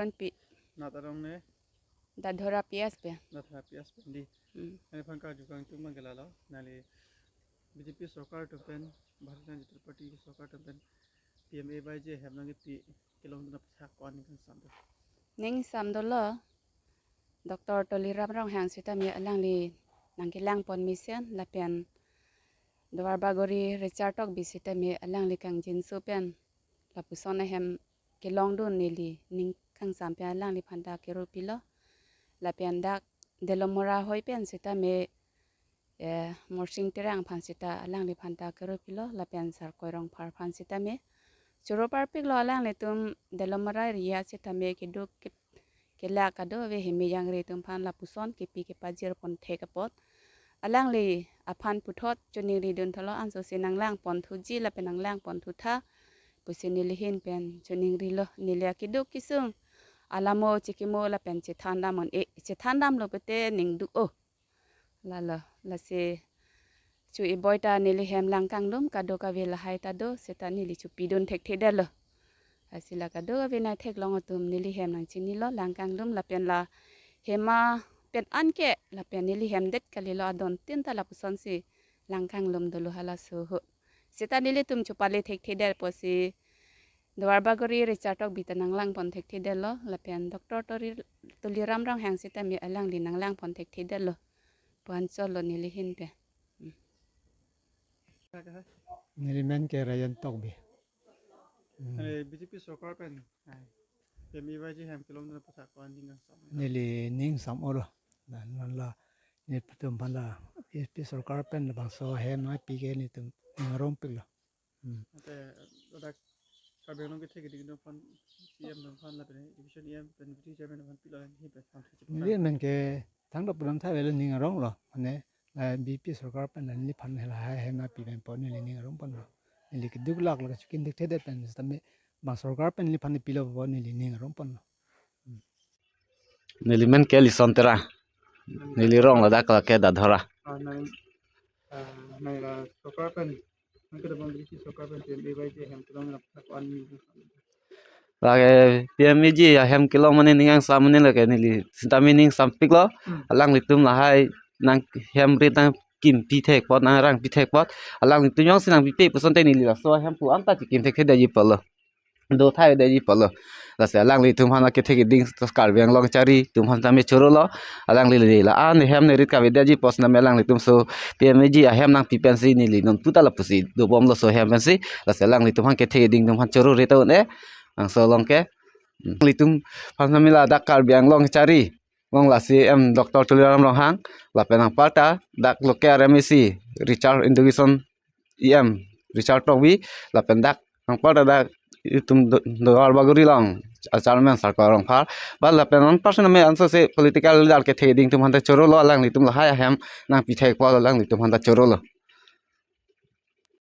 Nataron pi. Natarong ne. Dadhora pias pe. Nathara pias pendi. Ani phangka jukang tu mangalalo. Nali BJP Sokar tu pen. Bharatiya Janata Party Sokar tu pen. PMAY je have nangi pi kilong na psak kon kan samdo. Ning samdolo. Dr. Toliram rong hang sita mi alang li nangkilang pon mission lapian. Dwar bagori Richard Tok bisita mi alang li kang jinsu pen. Lapuson hem kilong dun nili ning kang sampian alang li phanda kero pilo. Lapian dak delomora hoi pen sita me morsing terang phan sita alang li phanda kero pilo lapian sar koirong phar phan sita me churo par pik lo alang li tum delomora ria sita me kiduk kela kado ve himi yang re tum phan lapuson kipi ke pajir pon thekapot alang li aphan puthot chuning ri dun thalo anso sinang lang pon thuji la penang lang pon thutha pusini lihin pen chuning ri lo nilia kiduk kisung alamo chikimo la pen che thanda mon e che thandam lo pete ning du o la se chu i boita nili hem lang kang dum kado ka ve la hai ta do seta nili chu pidun thek thedel lo asila kado ka ve na thek long tum nili hem nang chini lo lang kang dum la pen la hema pen anke la pen nili hem det kali lo adon tin ta la puson si lang kang lum do lo hala so ho seta nili tum chu pale thek thedel po si Dwar bagori Richard Tok bitanang lang pon thek thedel lo lapian Dr. Toliram rong hang sita mi alang li nang lang pon thek thedel lo puan chol lo nilihin pe Nilimen ke rayan tok bi. Ani BJP Sokar pen. PMAY je have kilong na psak kon kan samdo. Nili ning sam oro. Dan la ni putum pala PSP Sarkar pen bang so hem na pi ke ni tum ngarom pik lo. Ate odak kabeng nong ke thek dik no pon CM no pon la pen division EM pen VP chairman pon pilo hi pe tham thek. Nilimen ke thang do puram tha velo ning ngarom lo. Ane BP Sarkar pen ni phan hela hem na pi pen pon ni ning ngarom pon lo. Nili ke duk lak la chikin dik thede pen stame bang Sarkar pen ni phan ni pilo pon ni ning ngarom pon lo. Nilimen ke lisontera nilirong la dak la ke dadhora Nai la Sokar pen. Nangke bang BJP Sokar pen PMAY je have kilong na psak kon kan samdo. lage PMG ya hem kilo mane ningang samne la ke nili sitami ning sampik lo alang litum la hai nang hem ri tang kim pi thek pot nang rang pi thek pot alang litum yong sinang pi pe puson te nili la so hem pu anta kim thek thek da ji palo do thai da ji palo la se alang litum hana ke thek ding skar beng long chari tum han tame choro lo alang li la an hem ne rit ka ve da ji pos na melang litum so PMG ya hem nang pi pen si nili non puta la pusi do bom lo so hem pen si la se alang litum han ke thek ding tum han choro re to ne ang so long ke litum phamsamila dakar biang long chari long la CM Dr. Toliram long hang la penang parta dak loke RMC Richard Induction EM Richard Tokwi la pendak ang parta dak itum doar baguri long acharmen sarkar long phar ba la penon person me answer se political leader ke theding tum handa choro lo lang litum la ha hem nang pi thek pa lang litum handa choro lo